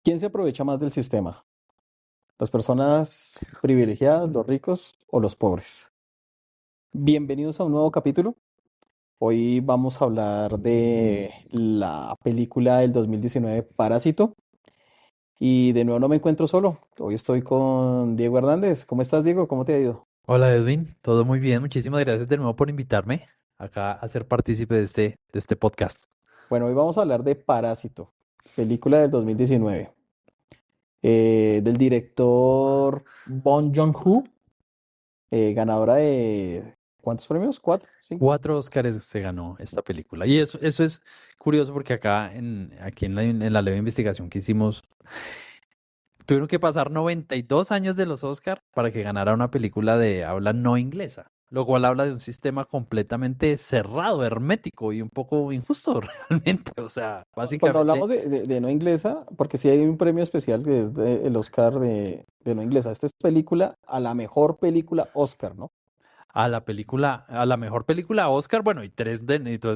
¿Quién se aprovecha más del sistema? ¿Las personas privilegiadas, los ricos o los pobres? Bienvenidos a un nuevo capítulo. Hoy vamos a hablar de la película del 2019 Parásito. Y de nuevo no me encuentro solo. Hoy estoy con Diego Hernández. ¿Cómo estás, Diego? ¿Cómo te ha ido? Hola Edwin, todo muy bien. Muchísimas gracias de nuevo por invitarme acá a ser partícipe de este podcast. Bueno, hoy vamos a hablar de Parásito, película del 2019, del director Bong Joon-ho, ganadora de ¿cuántos premios? ¿Cuatro? ¿Cinco? 4 Óscares se ganó esta película. Y eso es curioso porque aquí en la leve investigación que hicimos, tuvieron que pasar 92 años de los Óscar para que ganara una película de habla no inglesa. Lo cual habla de un sistema completamente cerrado, hermético y un poco injusto realmente. O sea, Cuando básicamente. hablamos de no inglesa, porque sí hay un premio especial que es el Oscar de no inglesa. Esta es película a la mejor película Oscar, ¿no? A la mejor película Oscar, bueno, y tres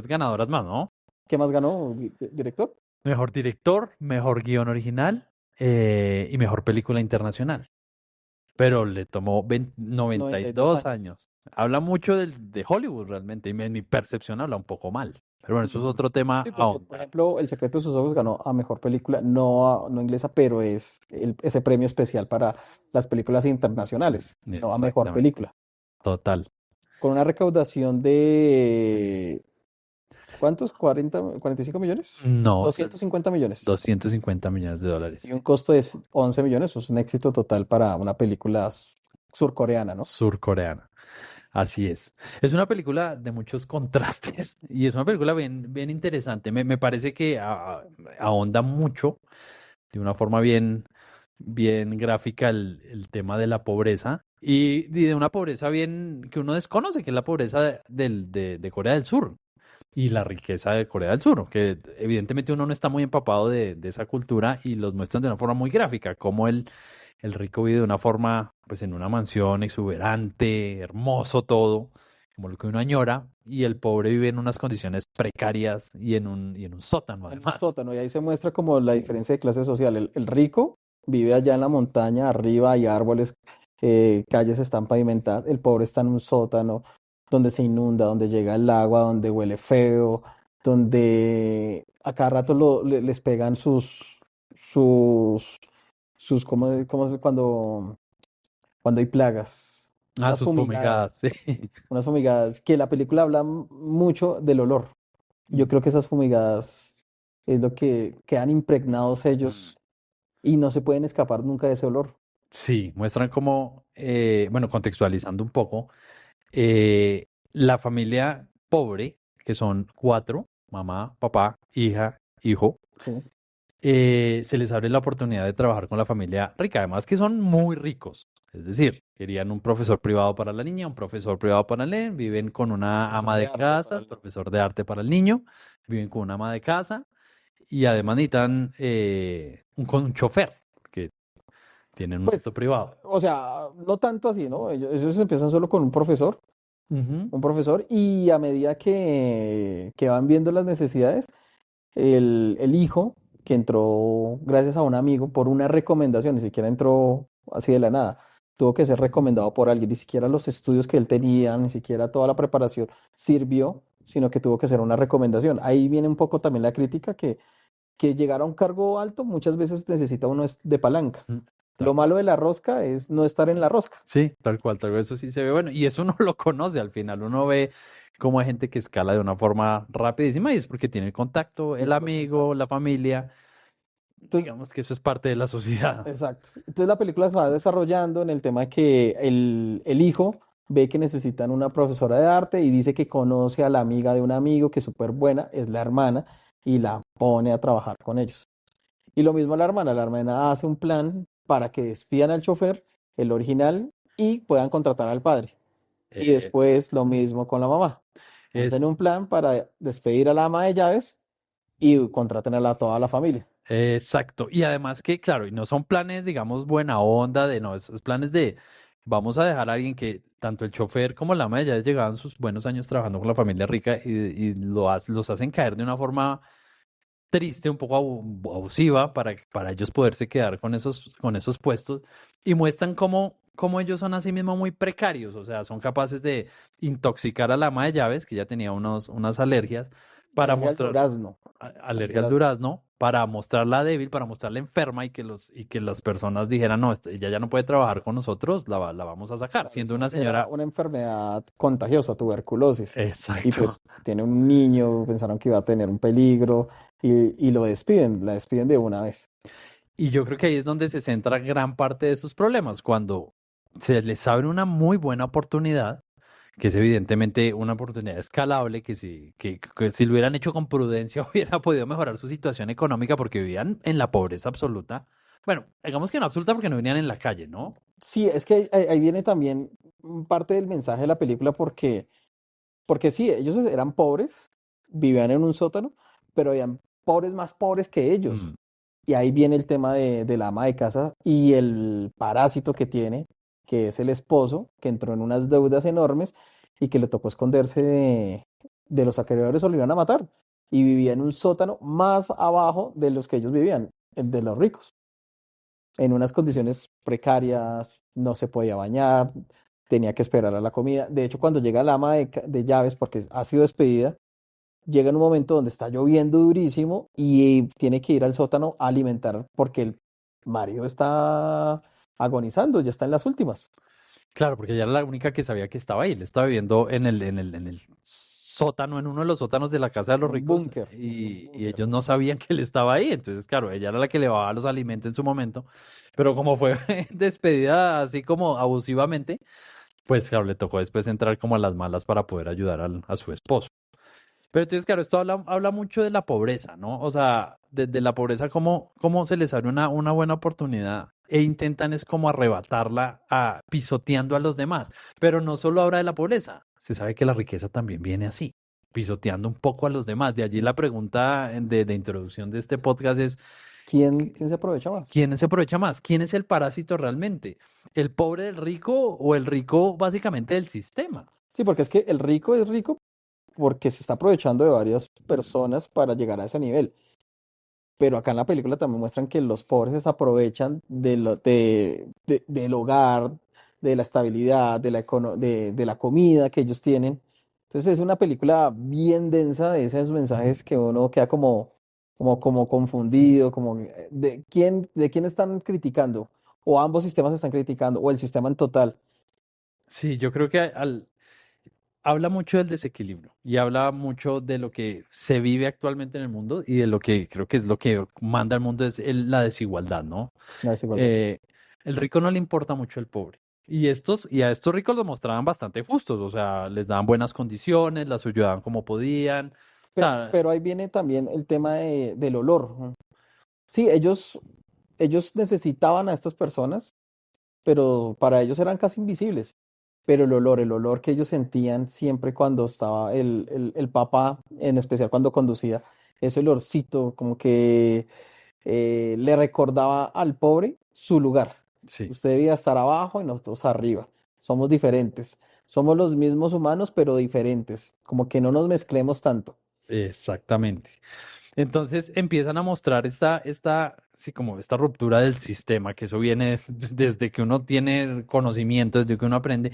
ganadoras más, ¿no? ¿Qué más ganó, director? Mejor director, mejor guión original y mejor película internacional. Pero le tomó 92 92 años. años. Habla mucho de Hollywood realmente, y en mi percepción habla un poco mal. Pero bueno, eso es otro tema Sí, a porque, por ahondar. ejemplo, El secreto de sus ojos ganó a mejor película, no inglesa, pero es ese premio especial para las películas internacionales, no a mejor Exactamente, película. total. Con una recaudación de, ¿cuántos? ¿45 millones? No, 250 millones. 250 millones de Y dólares. un costo de 11 millones, pues un éxito total para una película surcoreana, ¿no? Surcoreana. Así es. Es una película de muchos contrastes y es una película bien, bien interesante. Me parece que ahonda mucho, de una forma bien, bien gráfica, el tema de la pobreza y de una pobreza bien que uno desconoce, que es la pobreza de Corea del Sur y la riqueza de Corea del Sur, que evidentemente uno no está muy empapado de esa cultura y los muestran de una forma muy gráfica, como el rico vive de una forma, pues en una mansión exuberante, hermoso todo, como lo que uno añora, y el pobre vive en unas condiciones precarias y en un sótano En un además. sótano, y ahí se muestra como la diferencia de clase social. El rico vive allá en la montaña, arriba hay árboles, calles están pavimentadas, el pobre está en un sótano donde se inunda, donde llega el agua, donde huele feo, donde a cada rato les pegan sus, ¿cómo es cuando hay plagas? Ah, Unas sus fumigadas, fumigadas, sí. unas fumigadas, que la película habla mucho del olor. Yo creo que esas fumigadas es lo que quedan impregnados Mm. ellos y no se pueden escapar nunca de ese olor. Sí, muestran cómo, bueno, contextualizando un poco, la familia pobre, que son cuatro, mamá, papá, hija, hijo, Sí. se les abre la oportunidad de trabajar con la familia rica, además que son muy ricos. Es decir, querían un profesor privado para la niña, un profesor privado para el nene, viven con una Profesor ama de de arte casa, para el... profesor de arte para el niño, viven con una ama de casa y además necesitan con un chofer, que tienen un auto Pues, privado. o sea, no tanto así, ¿no? Ellos empiezan solo con Ujú. un profesor, y a medida que van viendo las necesidades, el hijo, que entró gracias a un amigo por una recomendación, ni siquiera entró así de la nada, tuvo que ser recomendado por alguien, ni siquiera los estudios que él tenía, ni siquiera toda la preparación sirvió, sino que tuvo que ser una recomendación. Ahí viene un poco también la crítica que llegar a un cargo alto muchas veces necesita uno de palanca. Mm, Lo tal cual. malo de la rosca es no estar en la rosca. Sí, tal cual, eso sí se ve bueno. Y eso uno lo conoce al final, uno ve cómo hay gente que escala de una forma rapidísima y es porque tiene el contacto, el Los amigo, contactos. la familia. Entonces, Digamos que eso es parte de la sociedad. exacto. Entonces la película se va desarrollando en el tema de que el hijo ve que necesitan una profesora de arte y dice que conoce a la amiga de un amigo que es súper buena, es la hermana, y la pone a trabajar con ellos. Y lo mismo la hermana hace un plan para que despidan al chofer, el original, y puedan contratar al padre. Y Eh, después lo mismo con la mamá. es Hacen un plan para despedir a la ama de llaves y contraten a toda la familia. exacto. Y además que, claro, y no son planes, digamos, buena onda, de no, esos planes de vamos a dejar a alguien que tanto el chofer como la ama de llaves llegaban sus buenos años trabajando con la familia rica y los hacen caer de una forma triste, un poco abusiva para ellos poderse quedar con esos puestos y muestran cómo ellos son así mismo muy precarios, o sea, son capaces de intoxicar a la ama de llaves, que ya tenía unas alergias, para Alergia al mostrar durazno, al alergia al durazno. durazno, para mostrarla débil, para mostrarla enferma y que las personas dijeran, no, ella ya no puede trabajar con nosotros, la vamos a sacar, Claro, siendo una era señora... una enfermedad contagiosa, tuberculosis. Y Exacto. pues tiene un niño, pensaron que iba a tener un peligro y lo despiden, la despiden de una vez. Y yo creo que ahí es donde se centra gran parte de sus problemas, cuando se les abre una muy buena oportunidad, que es evidentemente una oportunidad escalable, que si lo hubieran hecho con prudencia hubiera podido mejorar su situación económica porque vivían en la pobreza absoluta. Bueno, digamos que no absoluta porque no vivían en la calle, ¿no? Sí, es que ahí viene también parte del mensaje de la película porque sí, ellos eran pobres, vivían en un sótano, pero habían pobres más pobres que ellos. Mm. Y ahí viene el tema de la ama de casa y el parásito que tiene, que es el esposo, que entró en unas deudas enormes y que le tocó esconderse de los acreedores o lo iban a matar. Y vivía en un sótano más abajo de los que ellos vivían, el de los ricos, en unas condiciones precarias, no se podía bañar, tenía que esperar a la comida. De hecho, cuando llega la ama de llaves, porque ha sido despedida, llega en un momento donde está lloviendo durísimo y tiene que ir al sótano a alimentar porque el marido está agonizando, ya está en las últimas. Claro, porque ella era la única que sabía que estaba ahí. Él estaba viviendo en el sótano, en uno de los sótanos de la casa de los ricos, En un y búnker. ellos no sabían que él estaba ahí. Entonces, claro, ella era la que le daba los alimentos en su momento. Pero como fue despedida así como abusivamente, pues claro, le tocó después entrar como a las malas para poder ayudar a su esposo. Pero entonces, claro, esto habla mucho de la pobreza, ¿no? O sea, de la pobreza, cómo se les abre una buena oportunidad e intentan es como arrebatarla pisoteando a los demás. Pero no solo habla de la pobreza, se sabe que la riqueza también viene así, pisoteando un poco a los demás. De allí la pregunta de introducción de este podcast es, ¿Quién se aprovecha más? ¿quién se aprovecha más? ¿Quién es el parásito realmente? ¿El pobre del rico o el rico básicamente del sistema? Sí, porque es que el rico es rico porque se está aprovechando de varias personas para llegar a ese nivel. Pero acá en la película también muestran que los pobres se aprovechan del hogar, de la estabilidad, de la comida que ellos tienen. Entonces es una película bien densa de esos mensajes que uno queda como confundido, como de quién están criticando, o ambos sistemas están criticando, o el sistema en total. Sí, yo creo que habla mucho del desequilibrio y habla mucho de lo que se vive actualmente en el mundo y de lo que creo que es lo que manda el mundo es la desigualdad, ¿no? La desigualdad. Eh, el rico no le importa mucho el pobre. Y a estos ricos los mostraban bastante justos, o sea, les daban buenas condiciones, las ayudaban como podían. O sea, Pero ahí viene también el tema del olor, ¿no? Sí, ellos necesitaban a estas personas, pero para ellos eran casi invisibles. Pero el olor que ellos sentían siempre cuando estaba el papá, en especial cuando conducía, ese olorcito como que le recordaba al pobre su lugar. sí. Usted debía estar abajo y nosotros arriba. Somos diferentes. Somos los mismos humanos, pero diferentes. Como que no nos mezclemos tanto. Exactamente. Entonces empiezan a mostrar sí, como esta ruptura del sistema, que eso viene desde que uno tiene conocimiento, desde que uno aprende,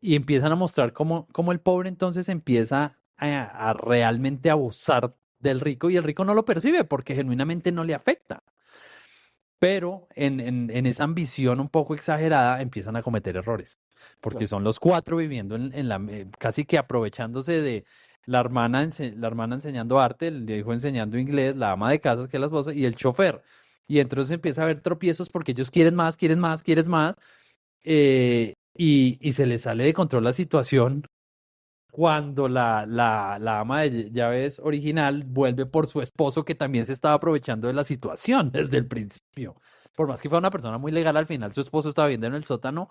y empiezan a mostrar cómo el pobre entonces empieza a realmente abusar del rico y el rico no lo percibe porque genuinamente no le afecta. Pero en esa ambición un poco exagerada empiezan a cometer errores, porque Claro. son los cuatro viviendo casi que aprovechándose de la hermana enseñando arte, el hijo enseñando inglés, la ama de casa, que es la esposa, y el chofer. Y entonces empieza a haber tropiezos porque ellos quieren más, quieren más, quieren más, y se les sale de control la situación cuando la ama de llaves original vuelve por su esposo que también se estaba aprovechando de la situación desde el principio. Por más que fuera una persona muy legal, al final su esposo estaba viviendo en el sótano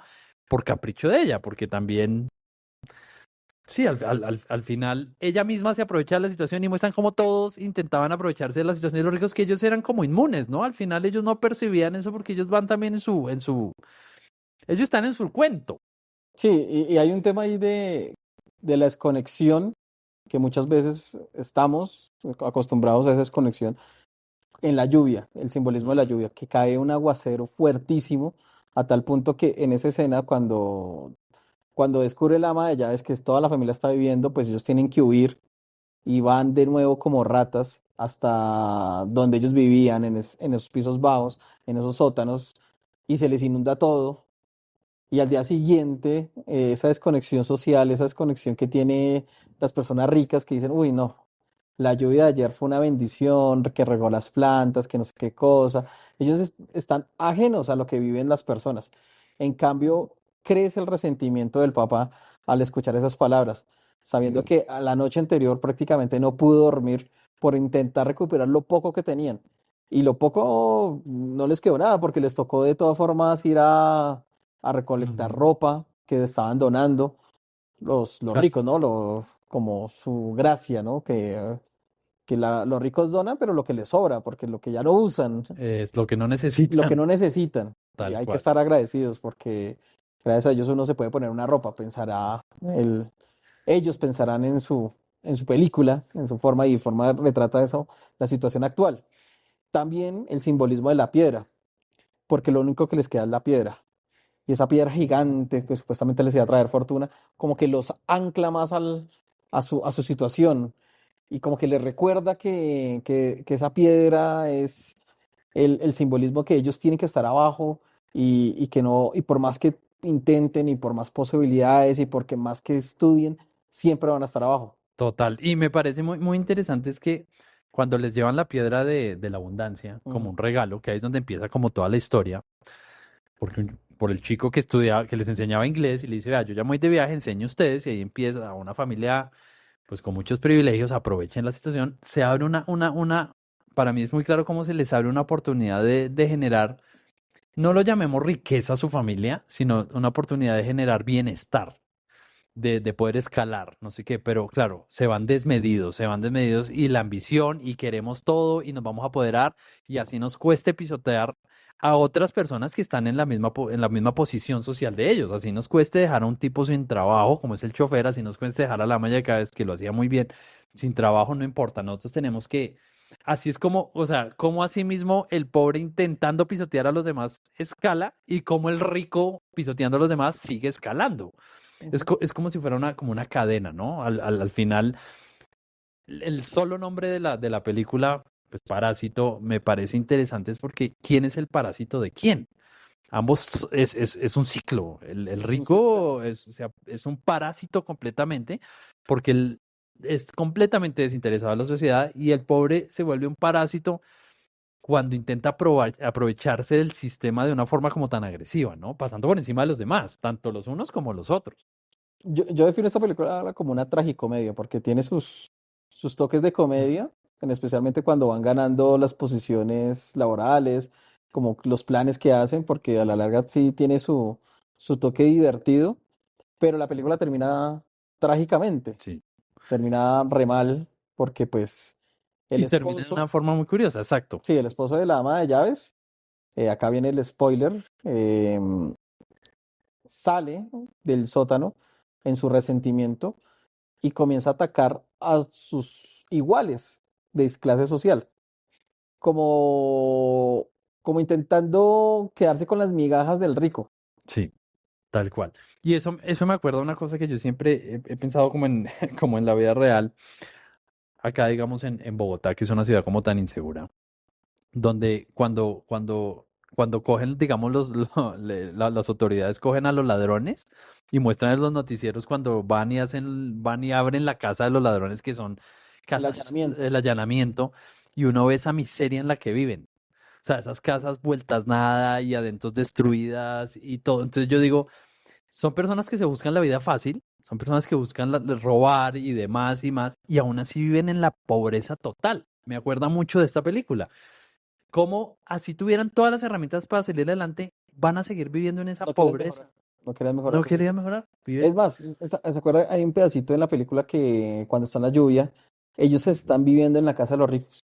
por capricho de ella, porque también, sí, al final ella misma se aprovecha de la situación y muestran cómo todos intentaban aprovecharse de la situación de los ricos, que ellos eran como inmunes, ¿no? Al final ellos no percibían eso porque ellos van también ellos están en su cuento. Sí, y hay un tema ahí de la desconexión, que muchas veces estamos acostumbrados a esa desconexión, en la lluvia, el simbolismo de la Ujú. lluvia, que cae un aguacero fuertísimo a tal punto que en esa escena cuando descubre el ama de llaves que toda la familia está viviendo, pues ellos tienen que huir y van de nuevo como ratas hasta donde ellos vivían, en esos pisos bajos, en esos sótanos, y se les inunda todo. Y al día siguiente, esa desconexión social, esa desconexión que tiene las personas ricas que dicen, uy, no, la lluvia de ayer fue una bendición, que regó las plantas, que no sé qué cosa. Ellos están ajenos a lo que viven las personas. En cambio, crece el resentimiento del papá al escuchar esas palabras, sabiendo que a la noche anterior prácticamente no pudo dormir por intentar recuperar lo poco que tenían. Y lo poco no les quedó nada porque les tocó de todas formas ir a recolectar Ujú. ropa que estaban donando los Claro. ricos, ¿no? Como su gracia, ¿no? Que los ricos donan, pero lo que les sobra, porque lo que ya no usan, Es lo que no lo que necesitan, no necesitan. Y tal hay que cual. estar agradecidos porque gracias a ellos uno se puede poner una ropa, ellos pensarán en su película, en su forma y forma retrata eso, la situación actual. También el simbolismo de la piedra, porque lo único que les queda es la piedra. Y esa piedra gigante que supuestamente les iba a traer fortuna, como que los ancla más a su situación y como que les recuerda que esa piedra es el simbolismo que ellos tienen que estar abajo y que no, y por más que intenten y por más posibilidades y porque más que estudien, siempre van a estar abajo. Total. Y me parece muy, muy interesante es que cuando les llevan la piedra de la abundancia como Ujú. un regalo, que ahí es donde empieza como toda la historia, porque por el chico que estudiaba, que les enseñaba inglés y le dice, vea, yo ya me voy de viaje, enseño a ustedes y ahí empieza una familia pues con muchos privilegios, aprovechen la situación, se abre para mí es muy claro cómo se les abre una oportunidad de generar, no lo llamemos riqueza a su familia, sino una oportunidad de generar bienestar de poder escalar, no sé qué, pero claro, se van desmedidos y la ambición y queremos todo y nos vamos a apoderar y así nos cueste pisotear a otras personas que están en en la misma posición social de ellos, así nos cueste dejar a un tipo sin trabajo, como es el chofer, así nos cueste dejar a la malla de cada vez que lo hacía muy bien, sin trabajo, no importa, nosotros tenemos que, así es como, o sea, como así mismo el pobre intentando pisotear a los demás escala y como el rico pisoteando a los demás sigue escalando. Ujú. Es como si fuera como una cadena, ¿no? Al final, el solo nombre de la película, pues Parásito, me parece interesante es porque ¿quién es el parásito de quién? Ambos es un ciclo. El Es un sistema. rico es, o sea, es un parásito completamente porque él es completamente desinteresado de la sociedad y el pobre se vuelve un parásito cuando intenta aprovecharse del sistema de una forma como tan agresiva, ¿no? Pasando por encima de los demás, tanto los unos como los otros. Yo defino esta película como una tragicomedia, porque tiene sus toques de comedia, especialmente cuando van ganando las posiciones laborales, como los planes que hacen, porque a la larga sí tiene su toque divertido, pero la película termina trágicamente, Sí. termina re mal, porque pues el Y termina de una esposo, forma muy curiosa, exacto. sí, el esposo de la ama de llaves, acá viene el spoiler, sale del sótano en su resentimiento y comienza a atacar a sus iguales de clase social, como, como intentando quedarse con las migajas del rico. Sí, tal cual. Y eso me acuerda una cosa que yo siempre he pensado como como en la vida real, acá digamos en Bogotá, que es una ciudad como tan insegura, donde cuando cogen, digamos, las autoridades cogen a los ladrones y muestran en los noticieros cuando van y abren la casa de los ladrones, que son El casas, allanamiento. el allanamiento, y uno ve esa miseria en la que viven. O sea, esas casas vueltas nada y adentro destruidas y todo. Entonces yo digo, son personas que se buscan la vida fácil, son personas que buscan robar y demás y más, y aún así viven en la pobreza total. Me acuerda mucho de esta película. Cómo así tuvieran todas las herramientas para salir adelante, van a seguir viviendo en esa No quieres pobreza. mejorar. No quieres mejorar ¿No su quería situación. mejorar? Viven. Es más, ¿se acuerda? Hay un pedacito en la película que cuando está en la lluvia, ellos están viviendo en la casa de los ricos,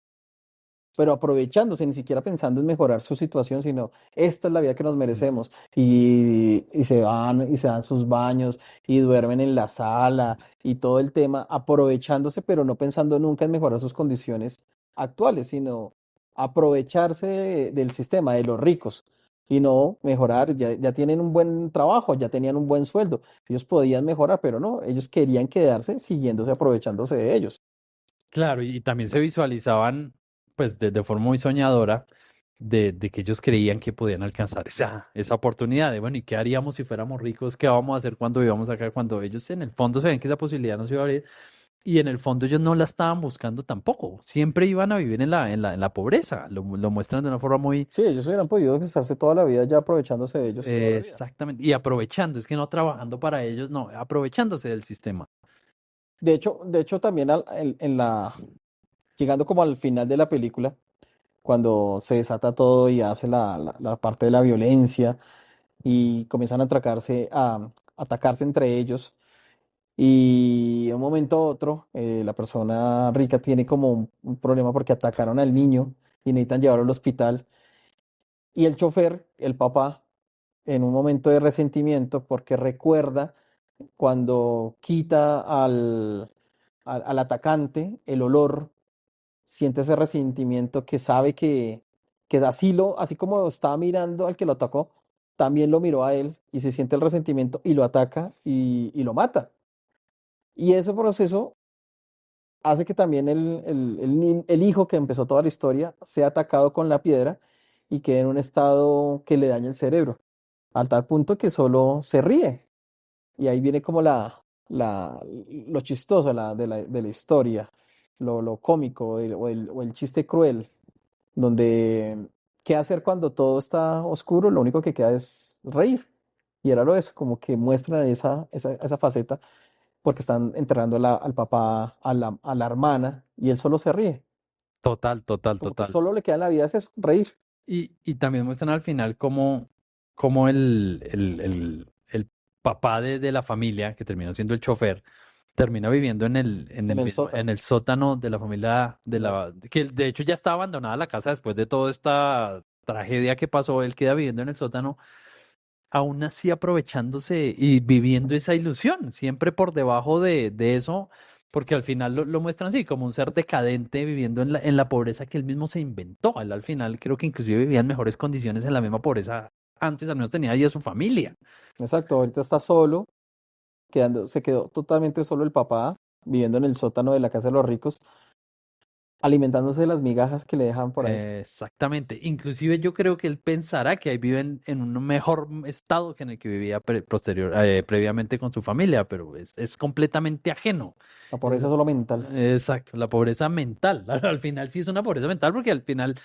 pero aprovechándose, ni siquiera pensando en mejorar su situación, sino esta es la vida que nos merecemos. Y se van y se dan sus baños y duermen en la sala y todo el tema, aprovechándose, pero no pensando nunca en mejorar sus condiciones actuales, sino aprovecharse del sistema, de los ricos, y no mejorar, ya tienen un buen trabajo, ya tenían un buen sueldo, ellos podían mejorar, pero no, ellos querían quedarse siguiéndose, aprovechándose de ellos. Claro, y también se visualizaban, pues, de forma muy soñadora, de que ellos creían que podían alcanzar esa oportunidad de, bueno, ¿y qué haríamos si fuéramos ricos? ¿Qué vamos a hacer cuando vivamos acá? Cuando ellos en el fondo se ven que esa posibilidad no se iba a abrir, y en el fondo ellos no la estaban buscando tampoco, siempre iban a vivir en la pobreza, lo muestran de una forma muy Sí, ellos hubieran podido estarse toda la vida ya aprovechándose de ellos toda la vida. exactamente, y aprovechando, es que no trabajando para ellos, no, aprovechándose del sistema. De hecho también llegando como al final de la película, cuando se desata todo y hace la parte de la violencia y comienzan a atacarse entre ellos. Y de un momento a otro, la persona rica tiene como un problema porque atacaron al niño y necesitan llevarlo al hospital. Y el chofer, el papá, en un momento de resentimiento, porque recuerda cuando quita al atacante el olor, siente ese resentimiento que sabe que así como estaba mirando al que lo atacó, también lo miró a él y se siente el resentimiento y lo ataca y lo mata. Y ese proceso hace que también el hijo que empezó toda la historia sea atacado con la piedra y quede en un estado que le daña el cerebro, al tal punto que solo se ríe. Y ahí viene como lo chistoso de la historia, lo cómico o el chiste cruel, donde qué hacer cuando todo está oscuro, lo único que queda es reír. Y era lo es, como que muestran esa faceta porque están enterrando al papá, a la hermana, y él solo se ríe. Total, total, Como que total. solo le queda en la vida es eso, reír. Y también muestran al final cómo el papá de la familia, que terminó siendo el chofer, termina viviendo En el en sótano. el sótano de la familia Exacto. que de hecho ya está abandonada la casa después de toda esta tragedia que pasó, él queda viviendo en el sótano, aún así aprovechándose y viviendo esa ilusión, siempre por debajo de eso, porque al final lo muestran así, como un ser decadente viviendo en la pobreza que él mismo se inventó. Él al final creo que inclusive vivía en mejores condiciones en la misma pobreza antes, al menos tenía ahí a su familia. Exacto. Ahorita está solo, se quedó totalmente solo el papá, viviendo en el sótano de la casa de los ricos, alimentándose de las migajas que le dejan por ahí. Exactamente. Inclusive yo creo que él pensará que ahí vive en un mejor estado que en el que vivía previamente con su familia, pero es completamente ajeno. La Es, pobreza solo mental. exacto, la pobreza mental. Al final sí es una pobreza mental porque al final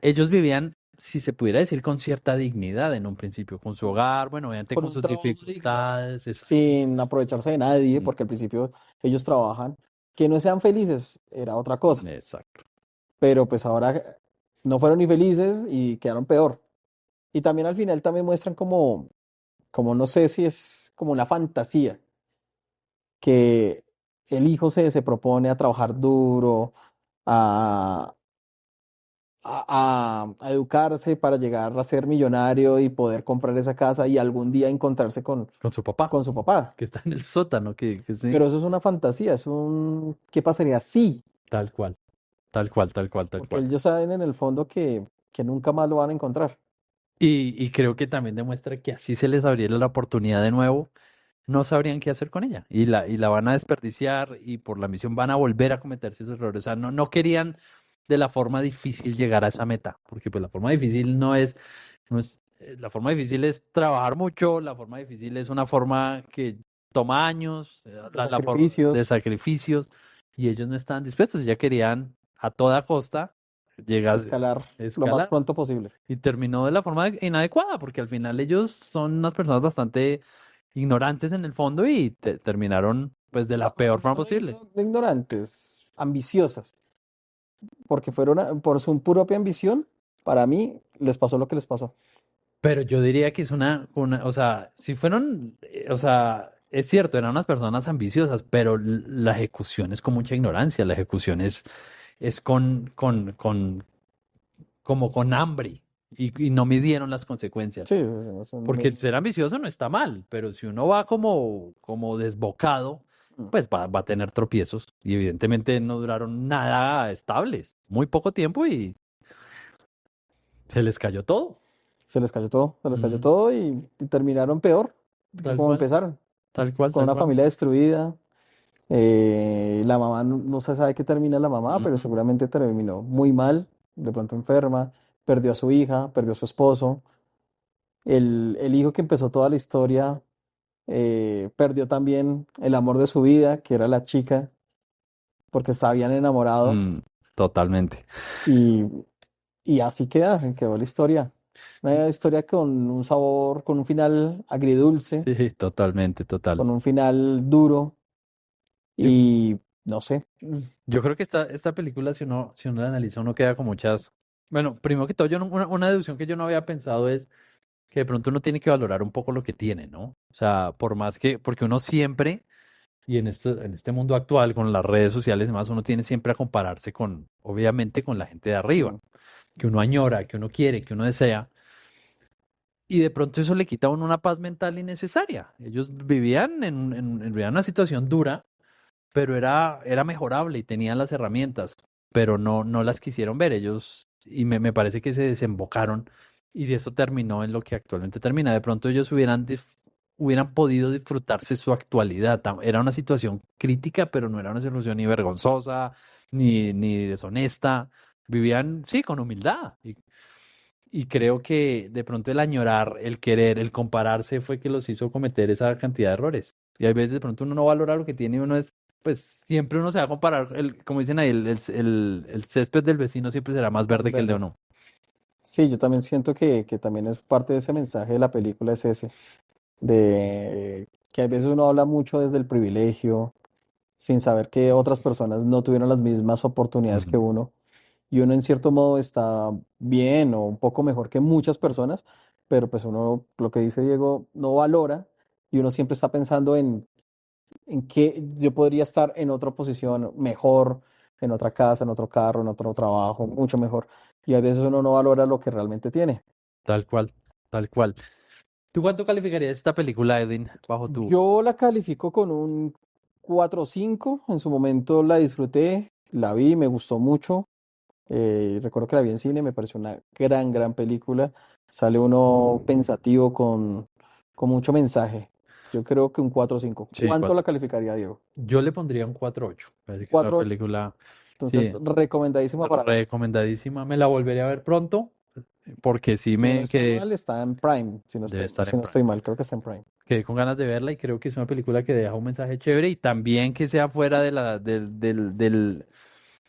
ellos vivían, si se pudiera decir, con cierta dignidad en un principio, con su hogar, bueno, obviamente Con con un sus trabajo digno, dificultades. Exacto. sin aprovecharse de nadie, Mm, porque al principio ellos trabajan. Que no sean felices era otra cosa, exacto. pero pues ahora no fueron ni felices y quedaron peor. Y también al final también muestran como no sé si es como una fantasía, que el hijo se propone a trabajar duro, a, a educarse para llegar a ser millonario y poder comprar esa casa y algún día encontrarse con, Con su papá, con su papá. que está en el sótano, que sí, Pero eso es una fantasía, ¿qué pasaría si? tal cual, tal cual, tal cual, tal Porque cual. ellos saben en el fondo que nunca más lo van a encontrar. Y creo que también demuestra que así se les abriera la oportunidad de nuevo, no sabrían qué hacer con ella y la van a desperdiciar y por la misión van a volver a cometerse esos errores. O sea, no querían de la forma difícil llegar a esa meta, porque pues la forma difícil la forma difícil es trabajar mucho, la forma difícil es una forma que toma años, De la forma de sacrificios, sacrificios y ellos no estaban dispuestos, ya querían a toda costa llegar, escalar lo más escalar. pronto posible. Y terminó de la forma inadecuada, porque al final ellos son unas personas bastante ignorantes en el fondo y terminaron pues de la No, peor forma no, posible. no ignorantes, ambiciosas, porque por su propia ambición, para mí, les pasó lo que les pasó. Pero yo diría que es o sea, si fueron, o sea, es cierto, eran unas personas ambiciosas, pero la ejecución es con mucha ignorancia, la ejecución es como con hambre y no midieron las consecuencias. Sí, sí, sí, Porque el ser ambicioso no está mal, pero si uno va como desbocado, mm. pues va a tener tropiezos y evidentemente no duraron nada estables, muy poco tiempo y Se les cayó todo, Se les cayó mm, todo y terminaron peor que tal como cual, empezaron, tal cual, con tal una cual. familia destruida. La mamá no se sabe qué termina la mamá, pero Ujú. seguramente terminó muy mal, de pronto enferma, perdió a su hija, perdió a su esposo. El hijo que empezó toda la historia perdió también el amor de su vida, que era la chica, porque se habían enamorado. Mm, totalmente. Y, y así quedó la historia. Una historia con un sabor, con un final agridulce, Sí, totalmente, total. con un final duro Yo, y no sé. yo creo que esta película, si uno la analiza, uno queda con muchas. Bueno, primero que todo, una deducción que yo no había pensado es que de pronto uno tiene que valorar un poco lo que tiene, ¿no? O sea, por más que, porque uno siempre, y en este mundo actual, con las redes sociales y demás, uno tiene siempre a compararse con, obviamente, con la gente de arriba, Mm, que uno añora, que uno quiere, que uno desea. Y de pronto eso le quita a uno una paz mental innecesaria. Ellos vivían una situación dura, pero era mejorable y tenían las herramientas, pero no las quisieron ver ellos y me parece que se desembocaron y de eso terminó en lo que actualmente termina. De pronto ellos hubieran podido disfrutarse su actualidad. Era una situación crítica, pero no era una situación ni vergonzosa, ni deshonesta. Vivían, sí, con humildad. Y creo que de pronto el añorar, el querer, el compararse fue que los hizo cometer esa cantidad de errores. Y hay veces de pronto uno no valora lo que tiene y uno es, pues siempre uno se va a comparar, como dicen ahí, el césped del vecino siempre será más más verde que el de verde. uno. Sí, yo también siento que también es parte de ese mensaje de la película, es ese, de que a veces uno habla mucho desde el privilegio, sin saber que otras personas no tuvieron las mismas oportunidades que Ujú. uno, y uno en cierto modo está bien o un poco mejor que muchas personas, pero pues uno, lo que dice Diego, no valora y uno siempre está pensando en que yo podría estar en otra posición mejor, en otra casa, en otro carro, en otro trabajo, mucho mejor. Y a veces uno no valora lo que realmente tiene. Tal cual, tal cual. ¿Tú cuánto calificarías esta película, Edwin, bajo tu... Yo la califico con un 4 o 5. En su momento la disfruté, la vi, me gustó mucho. Recuerdo que la vi en cine, me pareció una gran película. Sale uno pensativo con mucho mensaje. Yo creo que un 4 o 5. Sí, ¿Cuánto la cuatro. calificaría, Diego? Yo le pondría un 4.8. Parece que es una 4, 8. película, Entonces, sí, recomendadísima para ver. recomendadísima. Me la volveré a ver pronto porque sí Si no me estoy quedé, mal, está en Prime. debe estar Si en no Prime. estoy mal, creo que está en Prime. Quedé con ganas de verla y creo que es una película que deja un mensaje chévere y también que sea fuera del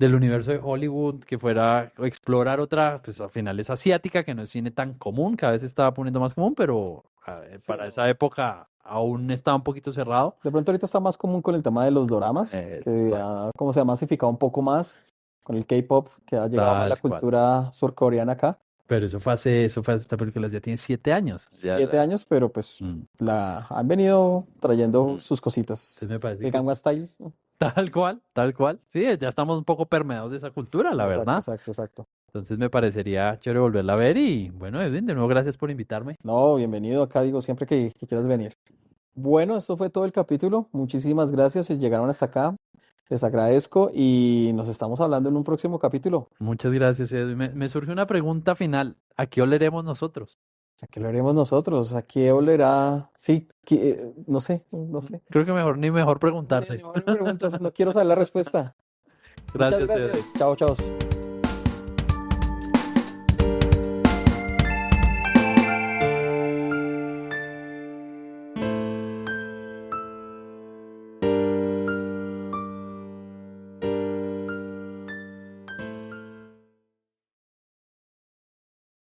universo de Hollywood, que fuera a explorar otra, pues al final es asiática, que no es cine tan común, cada vez se estaba poniendo más común, pero Sí, para esa no. época aún estaba un poquito cerrado. De pronto ahorita está más común con el tema de los doramas, que Exacto, ya como se ha masificado un poco más con el K-pop, que ha llegado más la tal cual. cultura surcoreana acá. Pero esta película ya tiene 7 años. Ya, 7 años, pero pues mm, la han venido trayendo mm. sus Entonces cositas. me parece El que Gangnam Style. tal cual, tal cual. Sí, ya estamos un poco permeados de esa cultura, la Exacto, verdad. exacto, exacto. Entonces me parecería chévere volverla a ver y bueno, Edwin, de nuevo gracias por invitarme. No, bienvenido acá, digo, siempre que quieras venir. Bueno, esto fue todo el capítulo. Muchísimas gracias si llegaron hasta acá. Les agradezco y nos estamos hablando en un próximo capítulo. Muchas gracias, Edwin. Me surge una pregunta final. ¿A qué oleremos nosotros? ¿A qué lo haremos nosotros? ¿A qué olerá? Sí, no sé, no sé. Creo que mejor ni mejor Ni preguntarse. me pregunto, no quiero saber la respuesta. Muchas Gracias, Edwin. gracias. Chao, chao.